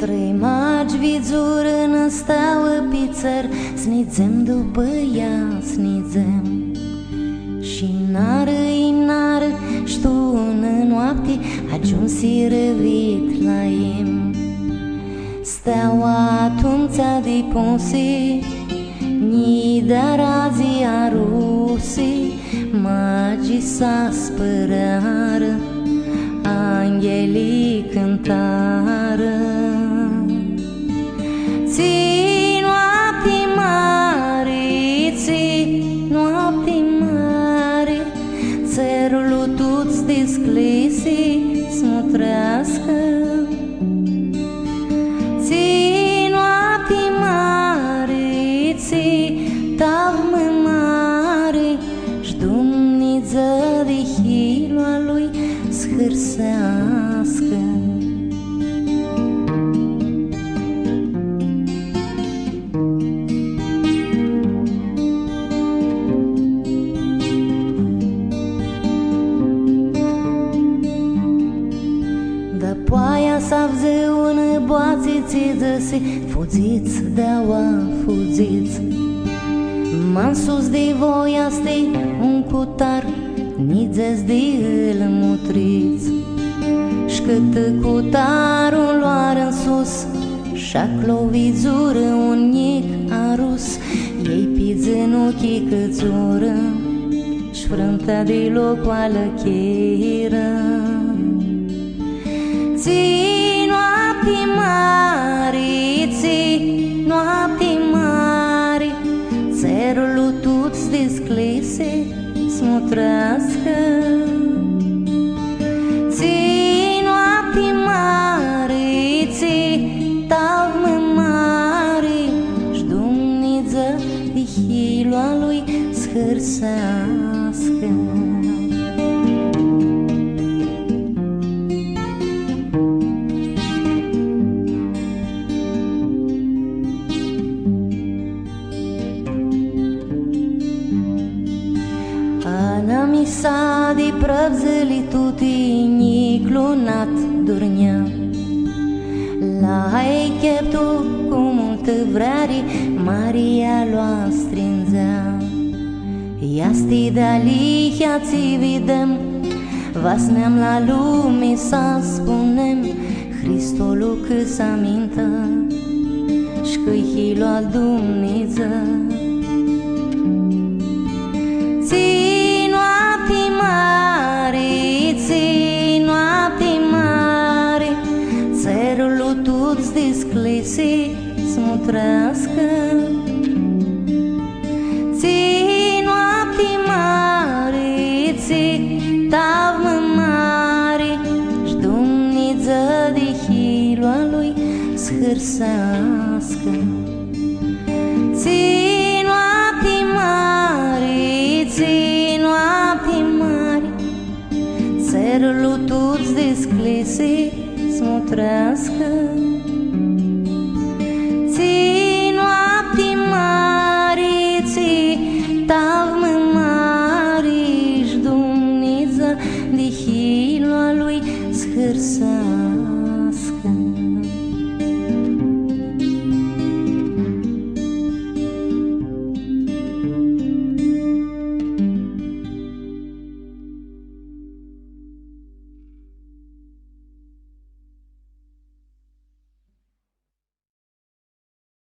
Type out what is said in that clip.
Trei magi vizură stau pe țăr, snidzem după ea, snidzem. Și nară, știu în noapte, ajunsi răvit la em. Steaua atunța de ponse, ni da razia rusi, magii s-a spărară, angelii cântară. Ții noapte mare, ții noapte mare, țărul tu-ți desclese smutrească. Ții noapte mare, ții tavmă mare, și Dumnezeu de hiloa lui scârsească. Da poaia s-a vzeu în boații ți-ți fuziți, de-aua fuziți. M-am sus de voia stei un cutar, nițes de îl mutriți. Și-cât cutarul luar în sus, și-a clovizură un nic arus, ei pizenuchii cățură, și frânta de locoală cheră. Ții noapte mare, ții noapte mare, țărul tu-ți desclese smutrească. Ții noapte mare, ții tavmă mare, și Dumnezeu de hiloa lui scârsească. Ana mi sa di pravzeli tutti niclunat dormia. La hai cheptu cu multă vrare, Maria lo strinzea. Iasti dali ți videm, vas neam la lume să spunem, Hristolul că s-a mintă, și că-i hilo al Dumnezeu. Ții noapte mare, ții noapte mare, țărul tu-ți desclese smutrească. Ții noapte mare, ții tavmă mare, și Dumnezeu de hiloa lui scârsească. Ții noapte mare, ții noapte mare, țărul tu-ți desclese smutrească. Ții noapte mare, ții tavmă mare, și Dumnezeu de hiloa lui scârsească.